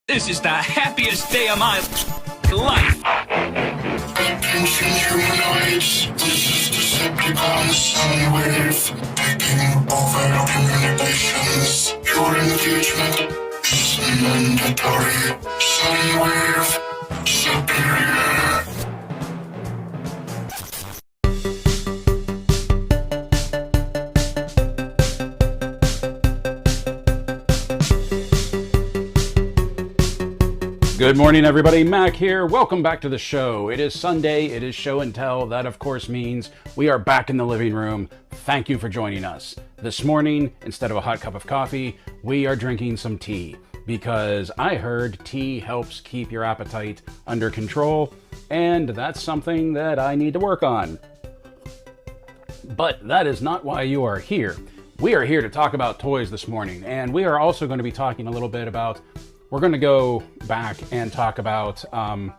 This is the happiest day of my life. Attention humanoids, this is Decepticons Sunwave, taking over communications. Your engagement is mandatory. Sunwave, superior. Good morning, everybody. Mac here. Welcome back to the show. It is Sunday. It is show and tell. That, of course, means we are back in the living room. Thank you for joining us. This morning, instead of a hot cup of coffee, we are drinking some tea because I heard tea helps keep your appetite under control, and that's something that I need to work on. But that is not why you are here. We are here to talk about toys this morning, and we are also going to be talking a little bit about we're going to go back and talk about a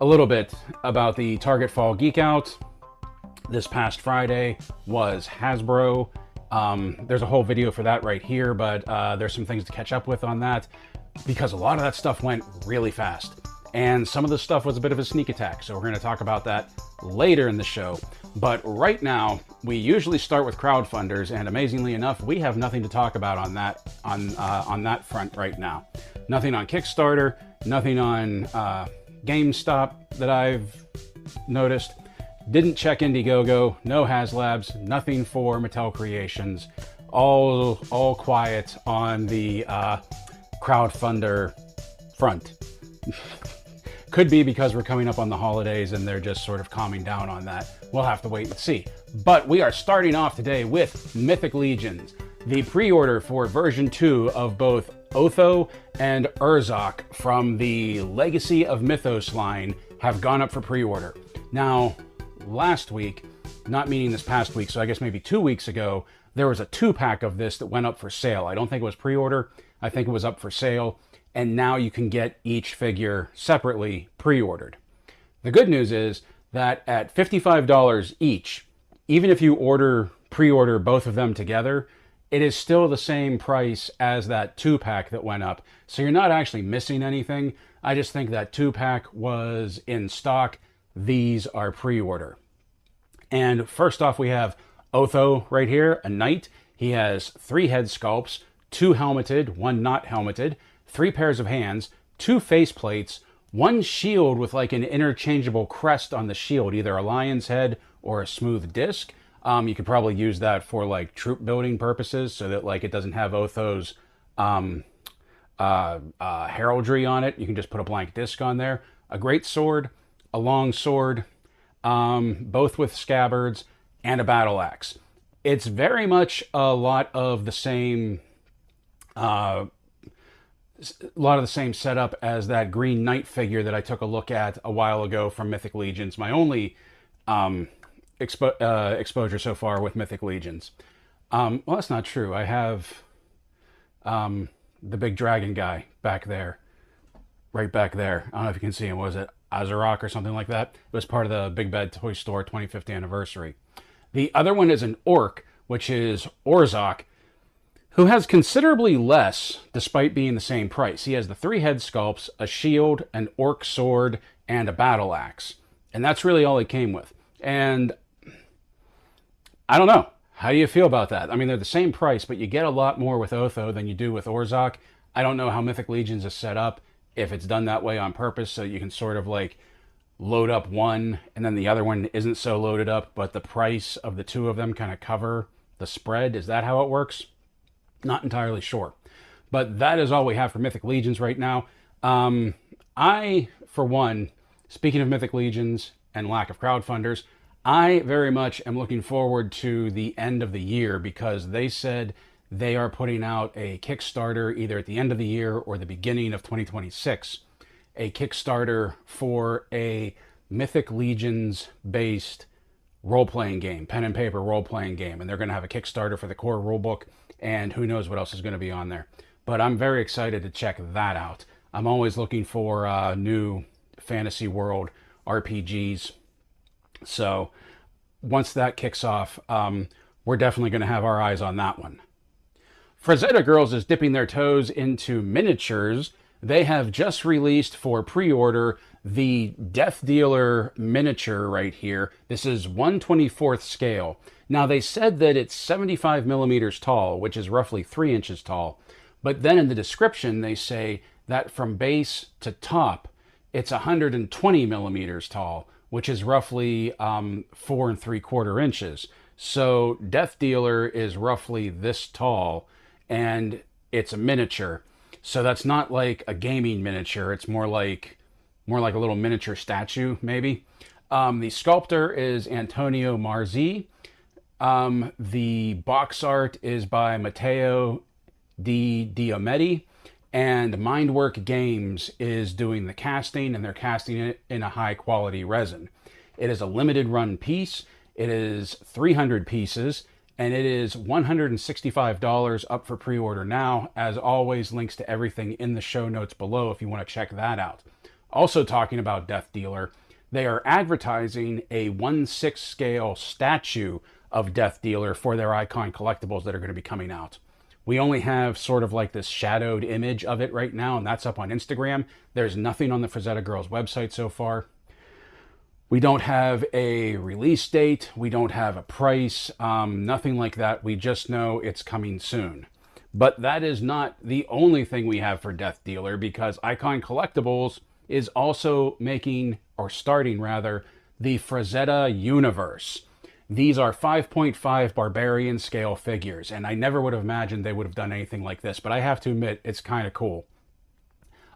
little bit about the Target Fall Geek Out. This past Friday was Hasbro. There's a whole video for that right here, but there's some things to catch up with on that because a lot of that stuff went really fast. And some of the stuff was a bit of a sneak attack, so we're going to talk about that later in the show. But right now, we usually start with crowdfunders, and amazingly enough, we have nothing to talk about on that front right now. Nothing on Kickstarter, nothing on GameStop that I've noticed. Didn't check Indiegogo, no HasLabs, nothing for Mattel Creations. All quiet on the crowdfunder front. Could be because we're coming up on the holidays and they're just sort of calming down on that. We'll have to wait and see. But we are starting off today with Mythic Legions. The pre-order for version 2 of both Otho and Urzok from the Legacy of Mythos line have gone up for pre-order. Now, last week, not meaning this past week, so I guess maybe 2 weeks ago, there was a 2-pack of this that went up for sale. I don't think it was pre-order. I think it was up for sale. And now you can get each figure separately pre-ordered. The good news is that at $55 each, even if you pre-order both of them together, it is still the same price as that 2-pack that went up. So you're not actually missing anything. I just think that 2-pack was in stock. These are pre-order. And first off, we have Otho right here, a knight. He has 3 head sculpts, 2 helmeted, 1 not helmeted, 3 pairs of hands, 2 face plates, 1 shield with like an interchangeable crest on the shield, either a lion's head or a smooth disc. You could probably use that for like troop building purposes so that like it doesn't have Otho's heraldry on it. You can just put a blank disc on there. A great sword, a long sword, both with scabbards, and a battle axe. It's very much a lot of the same setup as that Green Knight figure that I took a look at a while ago from Mythic Legions. My only exposure so far with Mythic Legions. Well, that's not true. I have the big dragon guy back there, right back there. I don't know if you can see him. Was it Azarok or something like that? It was part of the Big Bad Toy Store 25th anniversary. The other one is an orc, which is Urzok, who has considerably less, despite being the same price. He has the 3 head sculpts, a shield, an orc sword, and a battle axe. And that's really all he came with. And I don't know. How do you feel about that? I mean, they're the same price, but you get a lot more with Otho than you do with Urzok. I don't know how Mythic Legions is set up, if it's done that way on purpose, so you can sort of like load up one, and then the other one isn't so loaded up, but the price of the 2 of them kind of cover the spread. Is that how it works? Not entirely sure. But that is all we have for Mythic Legions right now. I, for one, speaking of Mythic Legions and lack of crowdfunders, I very much am looking forward to the end of the year because they said they are putting out a Kickstarter either at the end of the year or the beginning of 2026. A Kickstarter for a Mythic Legions based role-playing game, pen and paper role-playing game. And they're going to have a Kickstarter for the core rulebook, and who knows what else is going to be on there. But I'm very excited to check that out. I'm always looking for new fantasy world RPGs. So once that kicks off, we're definitely going to have our eyes on that one. Frazetta Girls is dipping their toes into miniatures. They have just released for pre-order the Death Dealer miniature right here. This is 1/24th scale. Now they said that it's 75 millimeters tall, which is roughly 3 inches tall. But then in the description, they say that from base to top, it's 120 millimeters tall, which is roughly 4 3/4 inches. So Death Dealer is roughly this tall, and it's a miniature. So that's not like a gaming miniature. It's more like a little miniature statue, maybe. The sculptor is Antonio Marzi. The box art is by Matteo Di Diomedes, and Mindwork Games is doing the casting, and they're casting it in a high quality resin. It is a limited run piece. It is 300 pieces, and it is $165 up for pre-order now. As always, links to everything in the show notes below if you want to check that out. Also talking about Death Dealer, they are advertising a 1/6 scale statue of Death Dealer for their Icon collectibles that are going to be coming out. We only have sort of like this shadowed image of it right now, and that's up on Instagram. There's nothing on the Frazetta Girls website so far. We don't have a release date. We don't have a price, nothing like that. We just know it's coming soon. But that is not the only thing we have for Death Dealer, because Icon Collectibles is also making, or starting rather, the Frazetta universe. These are 5.5 Barbarian scale figures, and I never would have imagined they would have done anything like this, but I have to admit, it's kind of cool.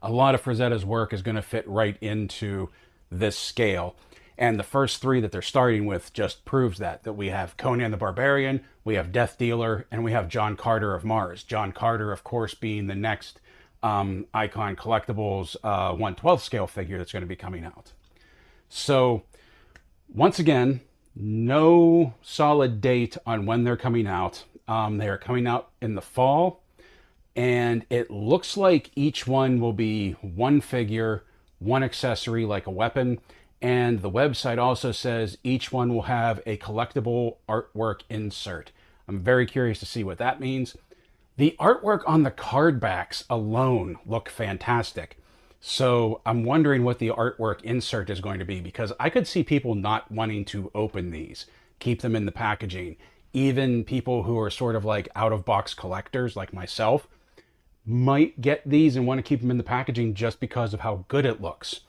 A lot of Frazetta's work is going to fit right into this scale, and the first 3 that they're starting with just proves that we have Conan the Barbarian, we have Death Dealer, and we have John Carter of Mars. John Carter, of course, being the next Icon Collectibles 1/12 scale figure that's going to be coming out. So, once again, no solid date on when they're coming out. They are coming out in the fall, and it looks like each one will be 1 figure, 1 accessory like a weapon, and the website also says each one will have a collectible artwork insert. I'm very curious to see what that means. The artwork on the card backs alone look fantastic. So I'm wondering what the artwork insert is going to be, because I could see people not wanting to open these, keep them in the packaging. Even people who are sort of like out-of-box collectors like myself might get these and want to keep them in the packaging just because of how good it looks.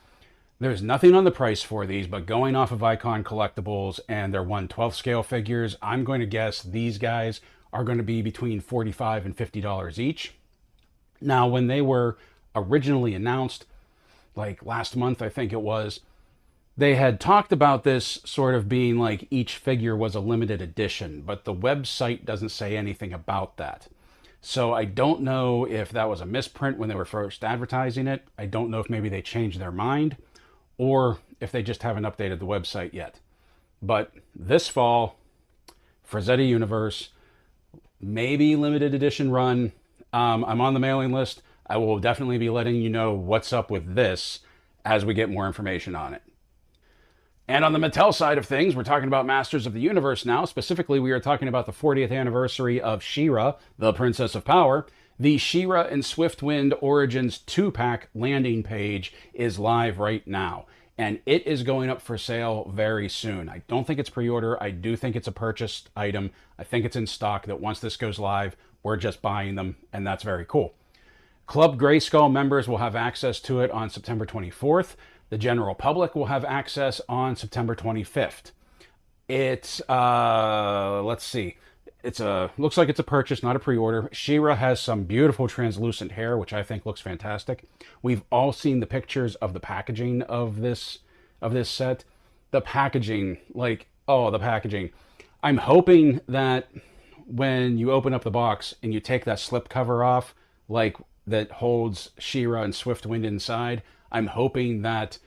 There's nothing on the price for these, but going off of Icon Collectibles and their 1/12 scale figures, I'm going to guess these guys are going to be between $45 and $50 each. Now, when they were originally announced, like last month I think it was, they had talked about this sort of being like each figure was a limited edition, but the website doesn't say anything about that. So I don't know if that was a misprint when they were first advertising it. I don't know if maybe they changed their mind, or if they just haven't updated the website yet. But this fall, Frazetta Universe, maybe limited edition run. I'm on the mailing list. I will definitely be letting you know what's up with this as we get more information on it. And on the Mattel side of things, we're talking about Masters of the Universe now. Specifically, we are talking about the 40th anniversary of She-Ra, the Princess of Power. The She-Ra and Swiftwind Origins 2-pack landing page is live right now, and it is going up for sale very soon. I don't think it's pre-order. I do think it's a purchased item. I think it's in stock, that once this goes live, we're just buying them, and that's very cool. Club Grayskull members will have access to it on September 24th. The general public will have access on September 25th. It's, let's see. Looks like it's a purchase, not a pre-order. She-Ra has some beautiful translucent hair, which I think looks fantastic. We've all seen the pictures of the packaging of this set. The packaging, like, oh, the packaging. I'm hoping that when you open up the box and you take that slip cover off, like that holds She-Ra and Swiftwind inside, I'm hoping that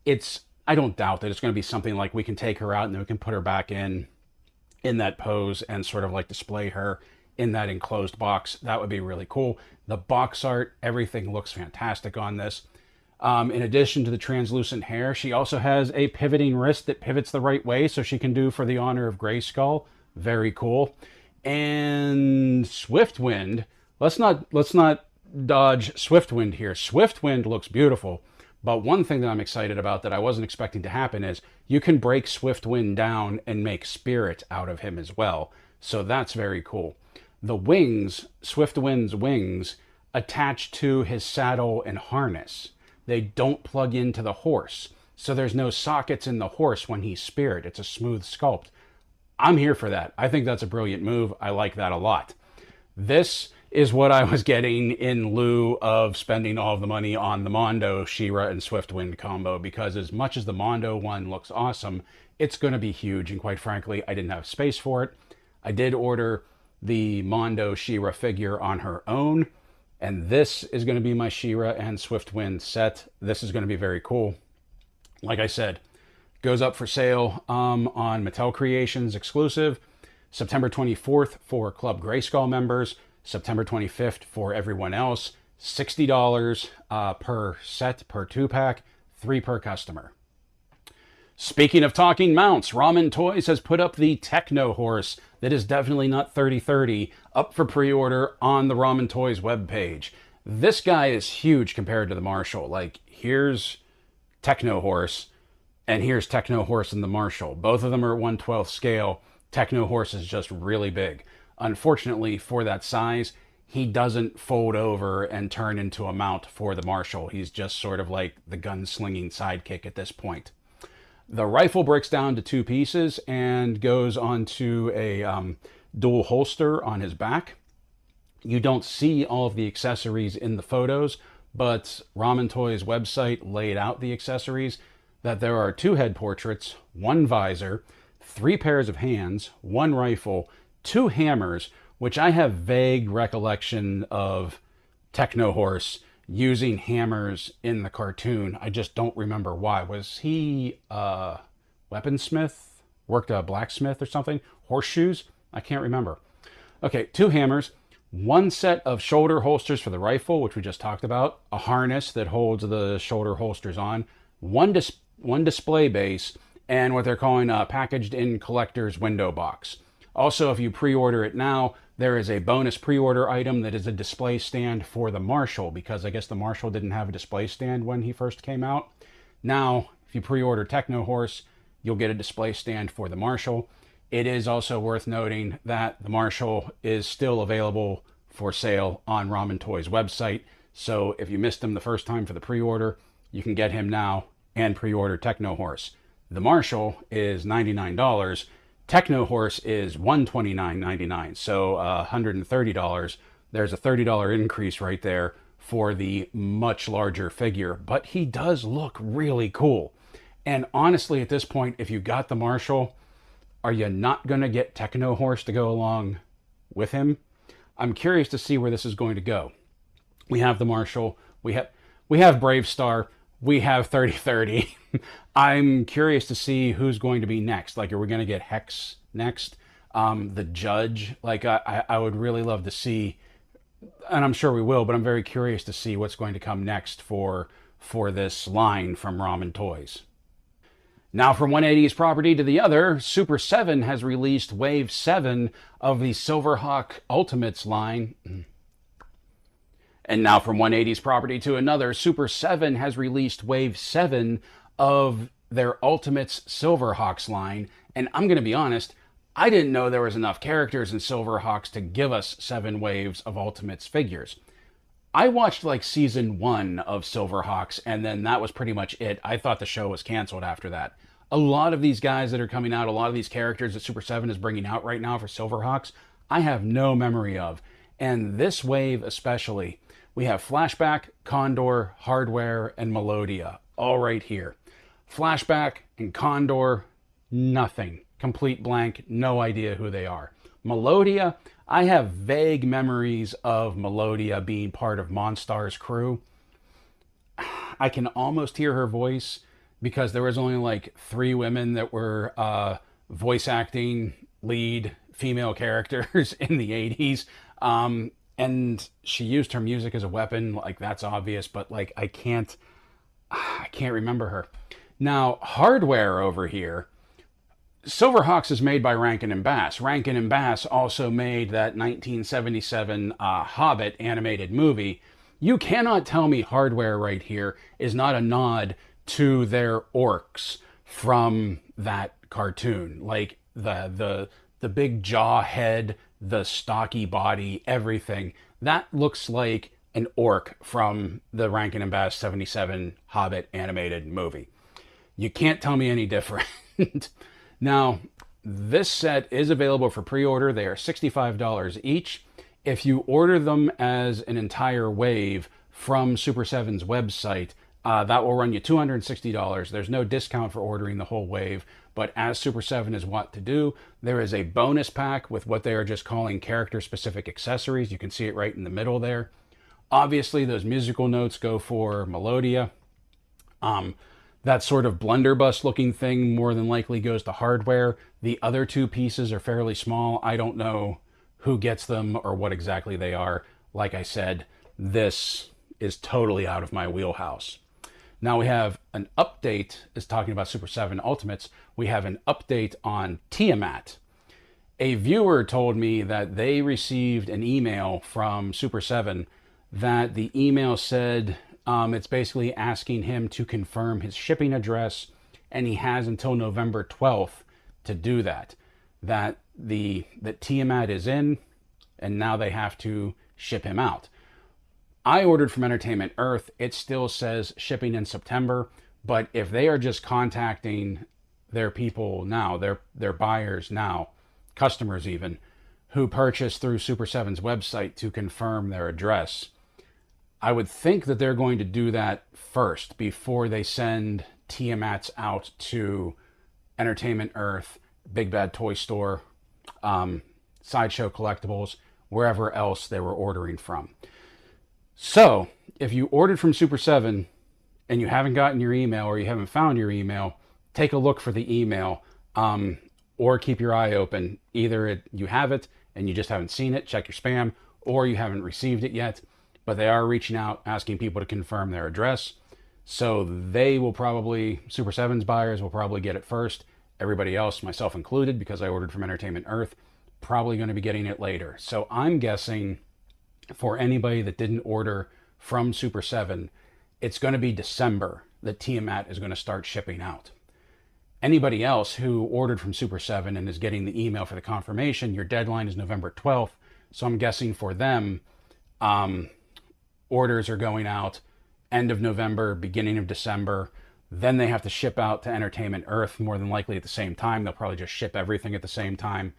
I don't doubt that it's going to be something like we can take her out and then we can put her back in that pose and sort of like display her in that enclosed box. That would be really cool. The box art, everything looks fantastic on this. In addition to the translucent hair, she also has a pivoting wrist that pivots the right way, so she can do For the Honor of Grayskull. Very cool. And Swiftwind, let's not dodge Swiftwind here. Swiftwind looks beautiful, but one thing that I'm excited about that I wasn't expecting to happen is you can break Swiftwind down and make Spirit out of him as well. So that's very cool. The wings, Swiftwind's wings, attach to his saddle and harness. They don't plug into the horse. So there's no sockets in the horse when he's Spirit. It's a smooth sculpt. I'm here for that. I think that's a brilliant move. I like that a lot. This is what I was getting in lieu of spending all of the money on the Mondo, She-Ra, and Swiftwind combo, because as much as the Mondo one looks awesome, it's going to be huge, and quite frankly, I didn't have space for it. I did order the Mondo She-Ra figure on her own, and this is going to be my She-Ra and Swiftwind set. This is going to be very cool. Like I said, goes up for sale on Mattel Creations exclusive, September 24th for Club Grayskull members, September 25th for everyone else, $60 per set, per 2-pack, 3 per customer. Speaking of talking mounts, Ramen Toys has put up the Techno Horse that is definitely not 3030 up for pre-order on the Ramen Toys webpage. This guy is huge compared to the Marshall. Like, here's Techno Horse, and here's Techno Horse and the Marshall. Both of them are at 1/12 scale. Techno Horse is just really big. Unfortunately, for that size, he doesn't fold over and turn into a mount for the Marshall. He's just sort of like the gunslinging sidekick at this point. The rifle breaks down to 2 pieces and goes onto a dual holster on his back. You don't see all of the accessories in the photos, but Ramen Toys website laid out the accessories, that there are 2 head portraits, 1 visor, 3 pairs of hands, 1 rifle, 2 hammers, which I have vague recollection of Techno Horse using hammers in the cartoon. I just don't remember why. Was he a weaponsmith? Worked a blacksmith or something? Horseshoes? I can't remember. Okay, 2 hammers, 1 set of shoulder holsters for the rifle, which we just talked about, a harness that holds the shoulder holsters on, 1 display base, and what they're calling a packaged-in collector's window box. Also, if you pre-order it now, there is a bonus pre-order item that is a display stand for the Marshall, because I guess the Marshall didn't have a display stand when he first came out. Now, if you pre-order Techno Horse, you'll get a display stand for the Marshall. It is also worth noting that the Marshall is still available for sale on Ramen Toys website. So if you missed him the first time for the pre-order, you can get him now and pre-order Techno Horse. The Marshall is $99. Techno Horse is $129.99, so $130. There's a $30 increase right there for the much larger figure, but he does look really cool. And honestly, at this point, if you got the Marshall, are you not going to get Techno Horse to go along with him? I'm curious to see where this is going to go. We have the Marshall, we have Brave Star, we have 3030. I'm curious to see who's going to be next. Like, are we going to get Hex next? The Judge? Like, I would really love to see, and I'm sure we will, but I'm very curious to see what's going to come next for this line from Ramen Toys. Now, from one 80s property to the other, Super7 has released Wave 7 of the Silverhawk Ultimates line. And now from one 80s property to another, Super7 has released Wave 7 of their Ultimates Silverhawks line. And I'm going to be honest, I didn't know there was enough characters in Silverhawks to give us 7 waves of Ultimates figures. I watched like season 1 of Silverhawks, and then that was pretty much it. I thought the show was canceled after that. A lot of these guys that are coming out, a lot of these characters that Super7 is bringing out right now for Silverhawks, I have no memory of. And this wave especially, we have Flashback, Condor, Hardware, and Melodia, all right here. Flashback and Condor, nothing. Complete blank, no idea who they are. Melodia, I have vague memories of Melodia being part of Monstar's crew. I can almost hear her voice because there was only like 3 women that were voice acting lead female characters in the 80s. And she used her music as a weapon, like that's obvious, but like I can't remember her. Now, Hardware over here, Silverhawks is made by Rankin and Bass. Rankin and Bass also made that 1977 Hobbit animated movie. You cannot tell me hardware right here is not a nod to their orcs from that cartoon. Like the big jaw head, the stocky body, everything. That looks like an orc from the Rankin and Bass 77 Hobbit animated movie. You can't tell me any different. Now, this set is available for pre-order. They are $65 each. If you order them as an entire wave from Super7's website, that will run you $260. There's no discount for ordering the whole wave, but as Super7 is wont to do, there is a bonus pack with what they are just calling character-specific accessories. You can see it right in the middle there. Obviously, those musical notes go for Melodia. That sort of blunderbuss looking thing more than likely goes to hardware. The other two pieces are fairly small. I don't know who gets them or what exactly they are. Like I said, this is totally out of my wheelhouse. Now we have an update, is talking about Super7 Ultimates. We have an update on Tiamat. A viewer told me that they received an email from Super7 that the email said it's basically asking him to confirm his shipping address, and he has until November 12th to do that. That Tiamat is in, and now they have to ship him out. I ordered from Entertainment Earth. It still says shipping in September, but if they are just contacting their people now, their buyers now, customers even, who purchase through Super7's website to confirm their address, I would think that they're going to do that first before they send Tiamats out to Entertainment Earth, Big Bad Toy Store, Sideshow Collectibles, wherever else they were ordering from. So, if you ordered from Super7 and you haven't gotten your email or you haven't found your email, take a look for the email, or keep your eye open. Either you have it and you just haven't seen it, check your spam, or you haven't received it yet. But they are reaching out, asking people to confirm their address. So they will probably, Super7's buyers will probably get it first. Everybody else, myself included, because I ordered from Entertainment Earth, probably going to be getting it later. So I'm guessing for anybody that didn't order from Super7, it's going to be December that Tiamat is going to start shipping out. Anybody else who ordered from Super7 and is getting the email for the confirmation, your deadline is November 12th. So I'm guessing for them, orders are going out end of November, beginning of December. Then they have to ship out to Entertainment Earth more than likely at the same time. They'll probably just ship everything at the same time.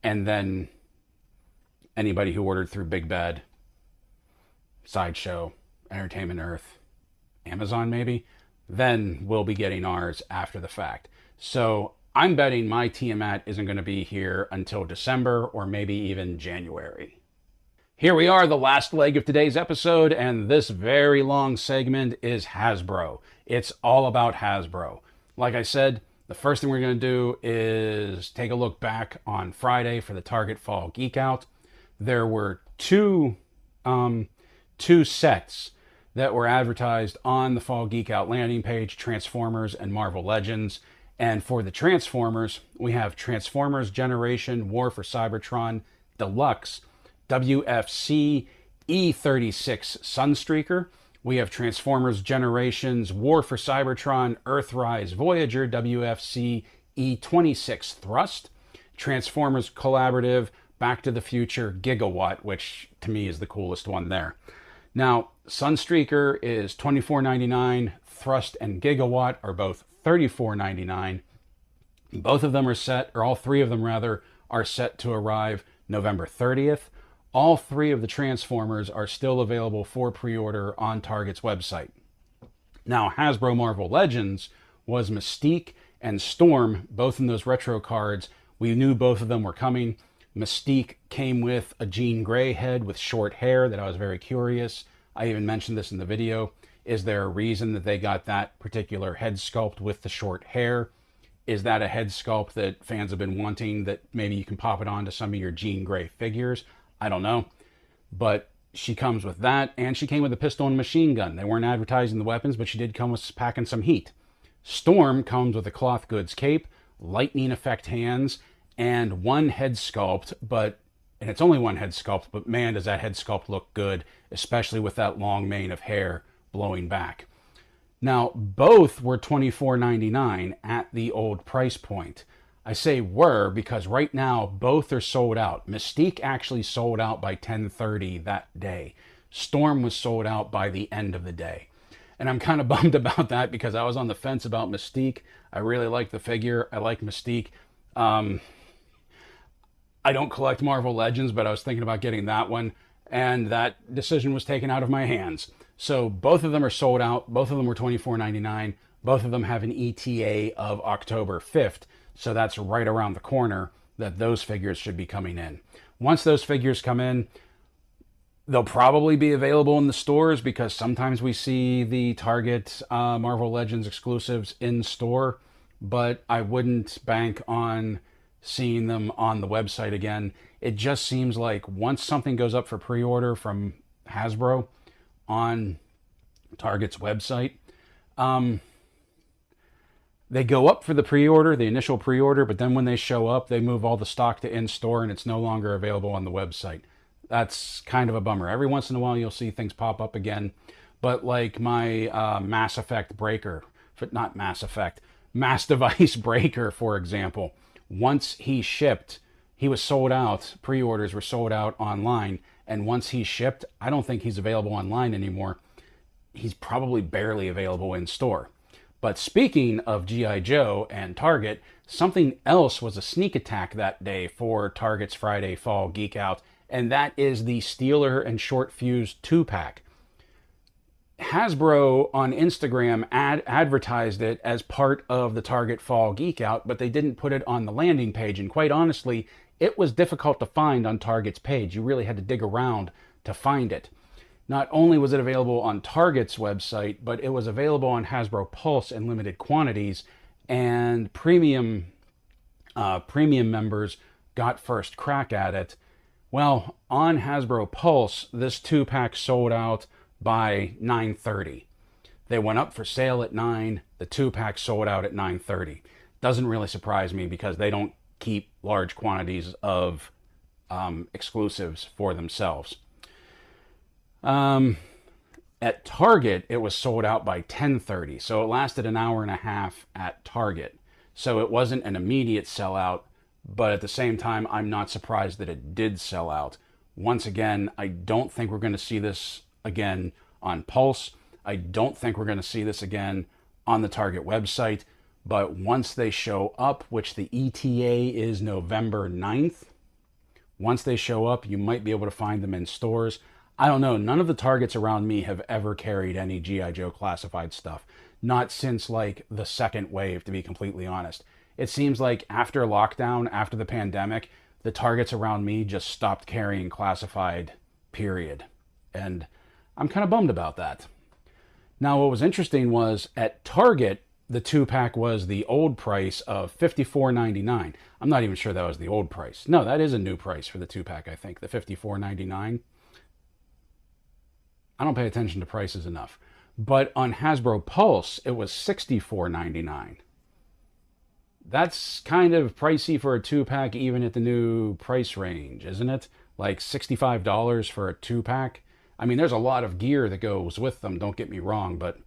And then anybody who ordered through Big Bad, Sideshow, Entertainment Earth, Amazon maybe, then we'll be getting ours after the fact. So I'm betting my Tiamat isn't going to be here until December or maybe even January. Here we are, the last leg of today's episode, and this very long segment is Hasbro. It's all about Hasbro. Like I said, the first thing we're going to do is take a look back on Friday for the Target Fall Geek Out. There were two sets that were advertised on the Fall Geek Out landing page, Transformers and Marvel Legends. And for the Transformers, we have Transformers Generation War for Cybertron Deluxe WFC E36 Sunstreaker. We have Transformers Generations War for Cybertron Earthrise Voyager WFC E26 Thrust. Transformers Collaborative Back to the Future Gigawatt, which to me is the coolest one there. Now, Sunstreaker is $24.99. Thrust and Gigawatt are both $34.99. Both of them are set, or all three of them rather, are set to arrive November 30th. All three of the Transformers are still available for pre-order on Target's website. Now, Hasbro Marvel Legends was Mystique and Storm, both in those retro cards. We knew both of them were coming. Mystique came with a Jean Grey head with short hair that I was very curious. I even mentioned this in the video. Is there a reason that they got that particular head sculpt with the short hair? Is that a head sculpt that fans have been wanting, that maybe you can pop it onto some of your Jean Grey figures? I don't know. But she comes with that, and she came with a pistol and machine gun. They weren't advertising the weapons, but she did come with packing some heat. Storm comes with a cloth goods cape, lightning effect hands, and one head sculpt, but And it's only one head sculpt, but man, does that head sculpt look good, especially with that long mane of hair blowing back. Now, both were $24.99 at the old price point. I say were because right now both are sold out. Mystique actually sold out by 10:30 that day. Storm was sold out by the end of the day. And I'm kind of bummed about that because I was on the fence about Mystique. I really like the figure. I like Mystique. I don't collect Marvel Legends, but I was thinking about getting that one. And that decision was taken out of my hands. So both of them are sold out. Both of them were $24.99. Both of them have an ETA of October 5th. So that's right around the corner that those figures should be coming in. Once those figures come in, they'll probably be available in the stores because sometimes we see the Target Marvel Legends exclusives in store, but I wouldn't bank on seeing them on the website again. It just seems like once something goes up for pre-order from Hasbro on Target's website, they go up for the pre-order, the initial pre-order, but then when they show up, they move all the stock to in-store and it's no longer available on the website. That's kind of a bummer. Every once in a while, you'll see things pop up again. But like my Mass Effect Breaker, not Mass Effect, Mass Device Breaker, for example, once he shipped, he was sold out. Pre-orders were sold out online. And once he shipped, I don't think he's available online anymore. He's probably barely available in store. But speaking of G.I. Joe and Target, something else was a sneak attack that day for Target's Friday Fall Geek Out, and that is the Steeler and Short Fuse 2-pack. Hasbro on Instagram advertised it as part of the Target Fall Geek Out, but they didn't put it on the landing page, and quite honestly, it was difficult to find on Target's page. You really had to dig around to find it. Not only was it available on Target's website, but it was available on Hasbro Pulse in limited quantities, and premium members got first crack at it. Well, on Hasbro Pulse, this 2-pack sold out by 9:30. They went up for sale at 9. The 2-pack sold out at 9:30. Doesn't really surprise me because they don't keep large quantities of exclusives for themselves. At Target, it was sold out by 10:30, so it lasted an hour and a half at Target. So it wasn't an immediate sellout, but at the same time, I'm not surprised that it did sell out. Once again, I don't think we're going to see this again on Pulse. I don't think we're going to see this again on the Target website, but once they show up, which the ETA is November 9th, once they show up, you might be able to find them in stores. I don't know. None of the Targets around me have ever carried any G.I. Joe classified stuff. Not since like the second wave, to be completely honest. It seems like after lockdown, after the pandemic, the Targets around me just stopped carrying classified, period. And I'm kind of bummed about that. Now, what was interesting was at Target, the 2-pack was the old price of $54.99. I'm not even sure that was the old price. No, that is a new price for the 2-pack, I think, the $54.99. I don't pay attention to prices enough. But on Hasbro Pulse, it was $64.99. That's kind of pricey for a 2-pack, even at the new price range, isn't it? Like $65 for a 2-pack. I mean, there's a lot of gear that goes with them, don't get me wrong, but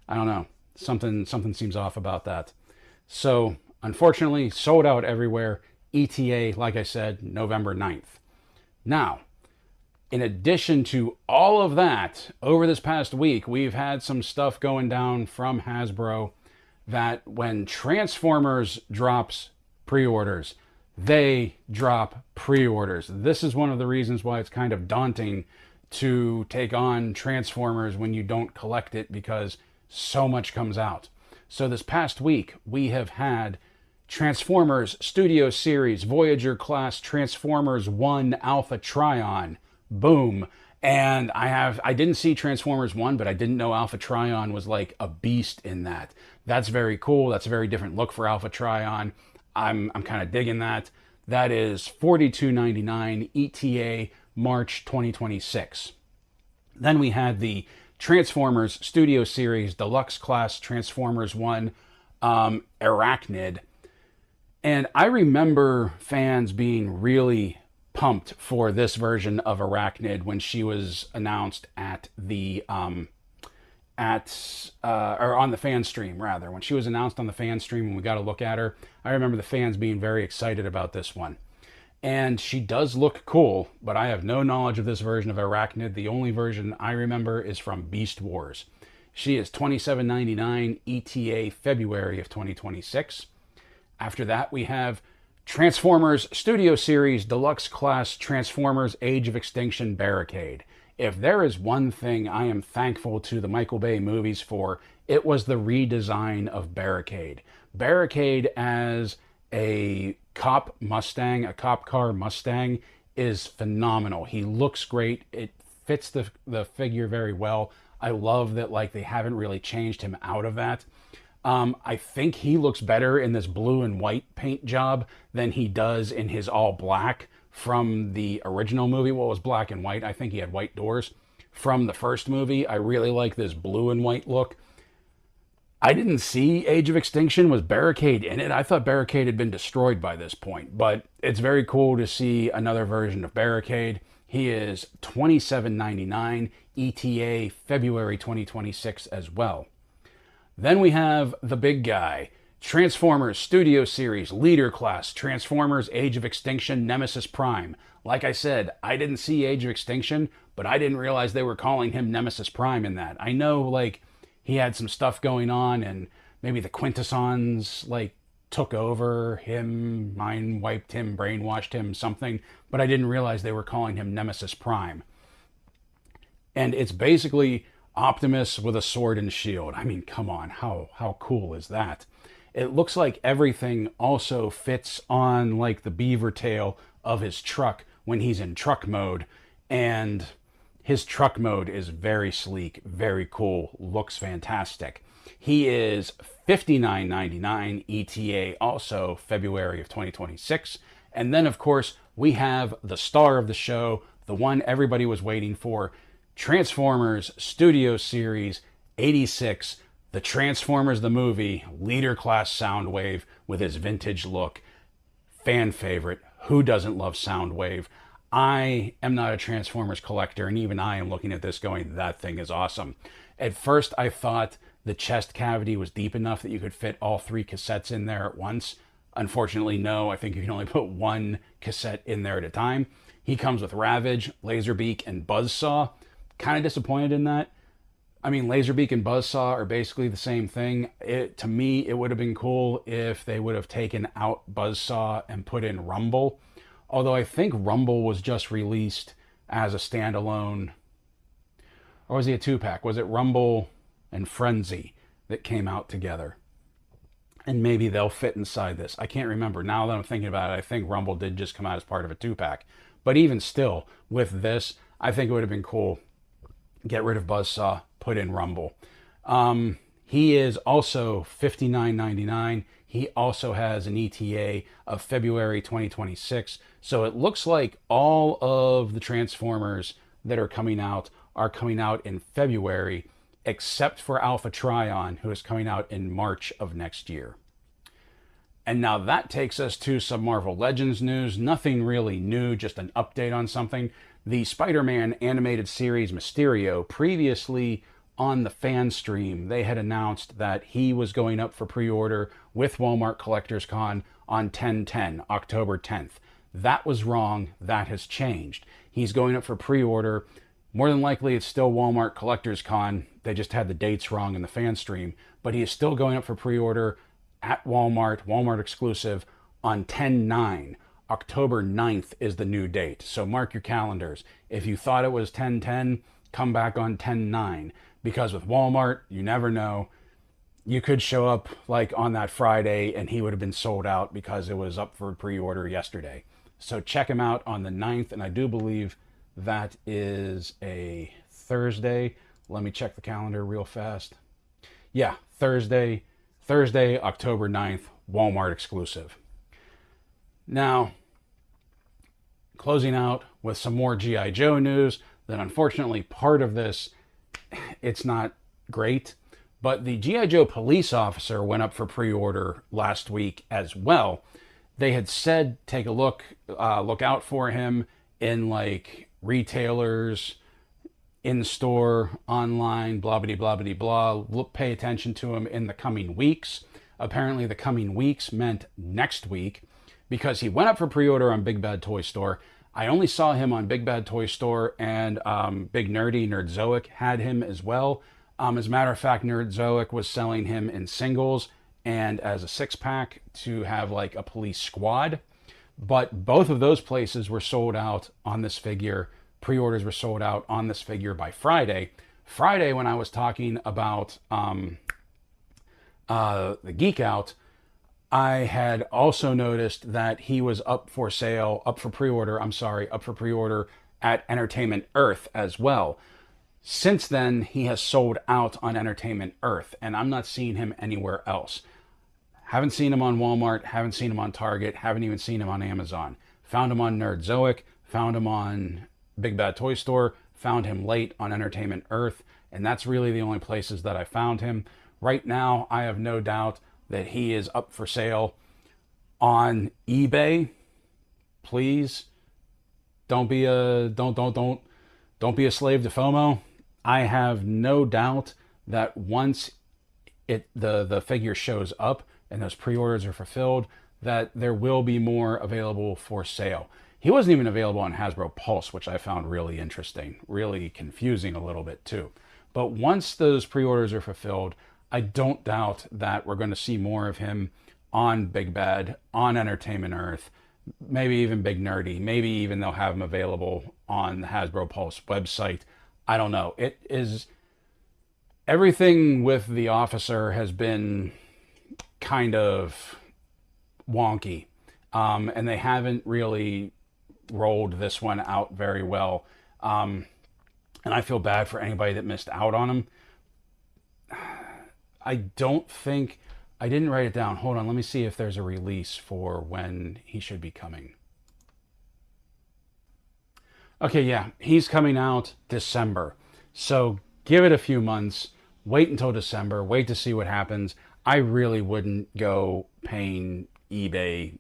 I don't know. Something seems off about that. So, unfortunately, sold out everywhere. ETA, like I said, November 9th. Now, in addition to all of that, over this past week, we've had some stuff going down from Hasbro that when Transformers drops pre-orders, they drop pre-orders. This is one of the reasons why it's kind of daunting to take on Transformers when you don't collect it because so much comes out. So this past week, we have had Transformers Studio Series Voyager Class Transformers 1 Alpha Trion. Boom. And I didn't see Transformers 1, but I didn't know Alpha Trion was like a beast in that. That's very cool. That's a very different look for Alpha Trion. I'm kind of digging that. That is $42.99 ETA March 2026. Then we had the Transformers Studio Series Deluxe Class Transformers 1 Arachnid. And I remember fans being really pumped for this version of Arachnid when she was announced at the or on the fan stream, rather. When she was announced on the fan stream and we got to look at her, I remember the fans being very excited about this one. And she does look cool, but I have no knowledge of this version of Arachnid. The only version I remember is from Beast Wars. She is $27.99 ETA February of 2026. After that, we have Transformers Studio Series Deluxe Class Transformers Age of Extinction Barricade. If there is one thing I am thankful to the Michael Bay movies for, it was the redesign of Barricade. Barricade as a cop Mustang, a cop car Mustang, is phenomenal. He looks great. It fits the figure very well. I love that, like, they haven't really changed him out of that. I think he looks better in this blue and white paint job than he does in his all black from the original movie. Well, it was black and white. I think he had white doors from the first movie. I really like this blue and white look. I didn't see Age of Extinction. Was Barricade in it? I thought Barricade had been destroyed by this point, but it's very cool to see another version of Barricade. He is $27.99 ETA February 2026 as well. Then we have the big guy, Transformers Studio Series Leader Class Transformers Age of Extinction Nemesis Prime. Like I said, I didn't see Age of Extinction, but I didn't realize they were calling him Nemesis Prime in that. I know, like, he had some stuff going on and maybe the Quintessons, like, took over him, mind wiped him, brainwashed him, something, but I didn't realize they were calling him Nemesis Prime. And it's basically Optimus with a sword and shield. I mean, come on, how cool is that? It looks like everything also fits on, like, the beaver tail of his truck when he's in truck mode, and his truck mode is very sleek, very cool, looks fantastic. He is $59.99 ETA, also February of 2026. And then, of course, we have the star of the show, the one everybody was waiting for, Transformers Studio Series 86, the Transformers the movie, Leader Class Soundwave with his vintage look. Fan favorite. Who doesn't love Soundwave? I am not a Transformers collector, and even I am looking at this going, that thing is awesome. At first, I thought the chest cavity was deep enough that you could fit all 3 cassettes in there at once. Unfortunately, no. I think you can only put 1 cassette in there at a time. He comes with Ravage, Laserbeak, and Buzzsaw. Kind of disappointed in that. I mean, Laserbeak and Buzzsaw are basically the same thing. To me, it would have been cool if they would have taken out Buzzsaw and put in Rumble. Although I think Rumble was just released as a standalone. Or was he a 2-pack? Was it Rumble and Frenzy that came out together? And maybe they'll fit inside this. I can't remember. Now that I'm thinking about it, I think Rumble did just come out as part of a 2-pack. But even still, with this, I think it would have been cool. Get rid of Buzzsaw, put in Rumble. He is also $59.99. He also has an ETA of February 2026. So it looks like all of the Transformers that are coming out in February, except for Alpha Trion, who is coming out in March of next year. And now that takes us to some Marvel Legends news. Nothing really new, just an update on something. The Spider-Man animated series Mysterio, previously on the fan stream, they had announced that he was going up for pre-order with Walmart Collectors Con on 10/10, October 10th. That was wrong. That has changed. He's going up for pre-order. More than likely, it's still Walmart Collectors Con. They just had the dates wrong in the fan stream. But he is still going up for pre-order at Walmart, Walmart exclusive, on 10/9. October 9th is the new date. So mark your calendars. If you thought it was 10/10, come back on 10/9. Because with Walmart, you never know. You could show up like on that Friday and he would have been sold out because it was up for pre-order yesterday. So check him out on the 9th. And I do believe that is a Thursday. Let me check the calendar real fast. Yeah, Thursday, October 9th, Walmart exclusive. Now, closing out with some more G.I. Joe news, that unfortunately part of this, it's not great, but the G.I. Joe police officer went up for pre-order last week as well. they had said take a look out for him in like retailers, in store, online, blah blah blah blah blah. Look, pay attention to him in the coming weeks. Apparently, the coming weeks meant next week, because he went up for pre-order on Big Bad Toy Store. I only saw him on Big Bad Toy Store, and Big Nerdy Nerdzoic had him as well. As a matter of fact, Nerdzoic was selling him in singles and as a 6-pack to have like a police squad. But both of those places were sold out on this figure. Pre-orders were sold out on this figure by Friday. Friday, when I was talking about the Geek Out, I had also noticed that he was up for pre-order at Entertainment Earth as well. Since then, he has sold out on Entertainment Earth, and I'm not seeing him anywhere else. Haven't seen him on Walmart, haven't seen him on Target, haven't even seen him on Amazon. Found him on Nerdzoic, found him on Big Bad Toy Store, found him late on Entertainment Earth, and that's really the only places that I found him. Right now, I have no doubt that he is up for sale on eBay. Please don't be a slave to FOMO. I have no doubt that once the figure shows up and those pre-orders are fulfilled, that there will be more available for sale. He wasn't even available on Hasbro Pulse, which I found really interesting, really confusing a little bit too. But once those pre-orders are fulfilled, I don't doubt that we're going to see more of him on Big Bad, on Entertainment Earth, maybe even Big Nerdy. Maybe even they'll have him available on the Hasbro Pulse website. I don't know. It is... Everything with the officer has been kind of wonky. And they haven't really rolled this one out very well. And I feel bad for anybody that missed out on him. I don't think... I didn't write it down. Hold on, let me see if there's a release for when he should be coming. Okay, yeah, he's coming out December. So give it a few months. Wait until December. Wait to see what happens. I really wouldn't go paying eBay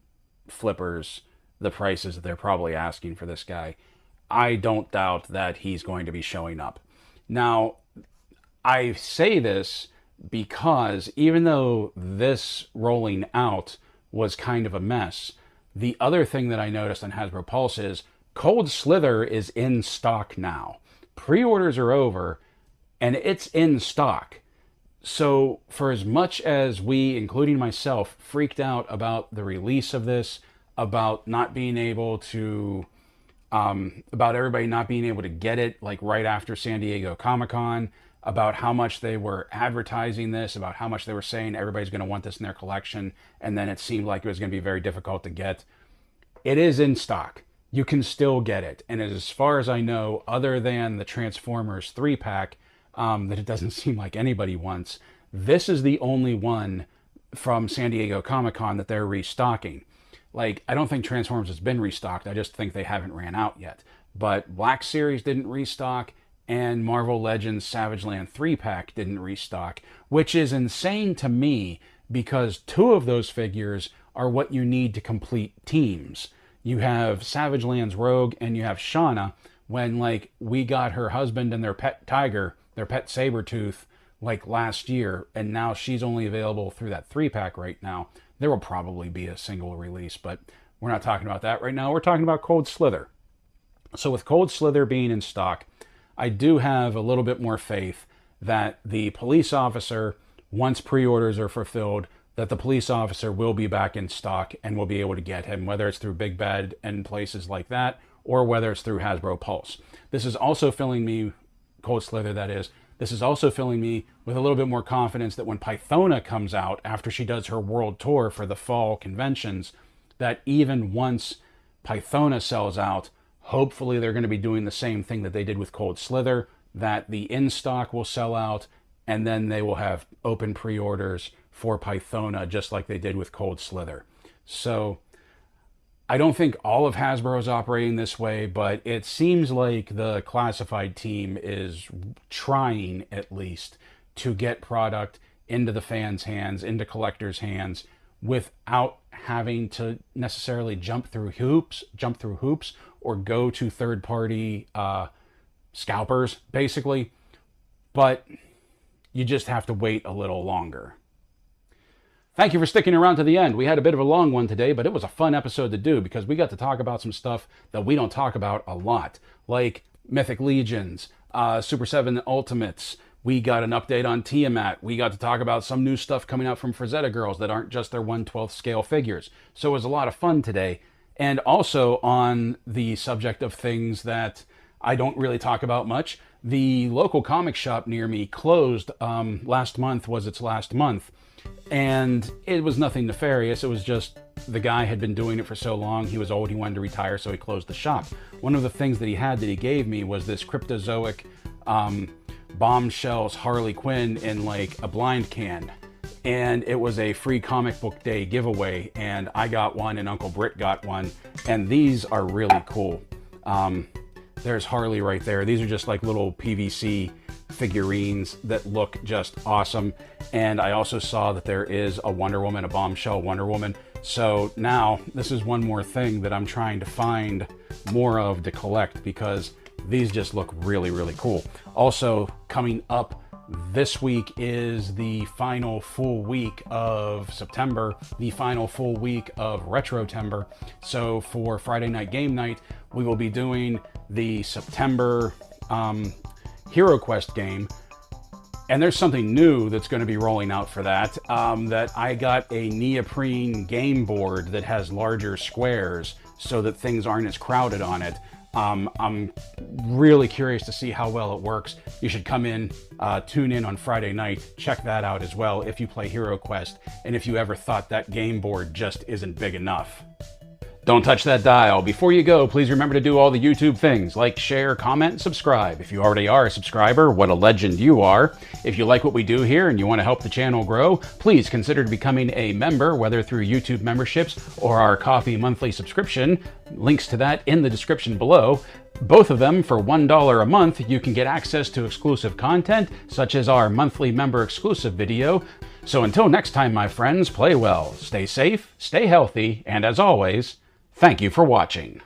flippers the prices that they're probably asking for this guy. I don't doubt that he's going to be showing up. Now, I say this because even though this rolling out was kind of a mess, the other thing that I noticed on Hasbro Pulse is Cold Slither is in stock now. Pre-orders are over and it's in stock. So for as much as we, including myself, freaked out about the release of this, about not being able to, about everybody not being able to get it like right after San Diego Comic-Con, about how much they were advertising this, about how much they were saying everybody's going to want this in their collection, and then it seemed like it was going to be very difficult to get. It is in stock. You can still get it. And as far as I know, other than the Transformers 3-pack, that it doesn't seem like anybody wants, this is the only one from San Diego Comic-Con that they're restocking. Like, I don't think Transformers has been restocked. I just think they haven't ran out yet. But Black Series didn't restock, and Marvel Legends Savage Land 3-pack didn't restock, which is insane to me because 2 of those figures are what you need to complete teams. You have Savage Land's Rogue and you have Shauna, when like we got her husband and their pet tiger, their pet Sabretooth, like last year, and now she's only available through that 3-pack right now. There will probably be a single release, but we're not talking about that right now. We're talking about Cold Slither. So with Cold Slither being in stock, I do have a little bit more faith that the police officer, once pre-orders are fulfilled, that the police officer will be back in stock and will be able to get him, whether it's through Big Bad and places like that, or whether it's through Hasbro Pulse. This is also filling me, Cold Slither that is, this is also filling me with a little bit more confidence that when Pythona comes out, after she does her world tour for the fall conventions, that even once Pythona sells out, hopefully they're going to be doing the same thing that they did with Cold Slither, that the in-stock will sell out, and then they will have open pre-orders for Pythona, just like they did with Cold Slither. So I don't think all of Hasbro is operating this way, but it seems like the classified team is trying, at least, to get product into the fans' hands, into collectors' hands, without having to necessarily jump through hoops, or go to third-party scalpers, basically. But you just have to wait a little longer. Thank you for sticking around to the end. We had a bit of a long one today, but it was a fun episode to do because we got to talk about some stuff that we don't talk about a lot, like Mythic Legions, Super7 Ultimates. We got an update on Tiamat. We got to talk about some new stuff coming out from Frazetta girls that aren't just their 1/12 scale figures. So it was a lot of fun today. And also on the subject of things that I don't really talk about much, the local comic shop near me closed. Last month was its last month. And it was nothing nefarious. It was just the guy had been doing it for so long. He was old. He wanted to retire, so he closed the shop. One of the things that he had that he gave me was this Cryptozoic Bombshells Harley Quinn in like a blind can. And it was a free comic book day giveaway. And I got one and Uncle Britt got one. And these are really cool. There's Harley right there. These are just like little PVC figurines that look just awesome. And I also saw that there is a Wonder Woman, a Bombshell Wonder Woman. So now this is one more thing that I'm trying to find more of to collect because these just look really, really cool. Also coming up this week is the final full week of September, the final full week of Retrotember. So for Friday Night Game Night, we will be doing the September Hero Quest game, and there's something new that's going to be rolling out for that. That I got a neoprene game board that has larger squares so that things aren't as crowded on it. I'm really curious to see how well it works. You should come in, tune in on Friday night, check that out as well if you play Hero Quest, and if you ever thought that game board just isn't big enough. Don't touch that dial. Before you go, please remember to do all the YouTube things, like, share, comment, and subscribe. If you already are a subscriber, what a legend you are. If you like what we do here and you want to help the channel grow, please consider becoming a member, whether through YouTube memberships or our coffee monthly subscription. Links to that in the description below. Both of them for $1 a month, you can get access to exclusive content, such as our monthly member exclusive video. So until next time, my friends, play well, stay safe, stay healthy, and as always, thank you for watching.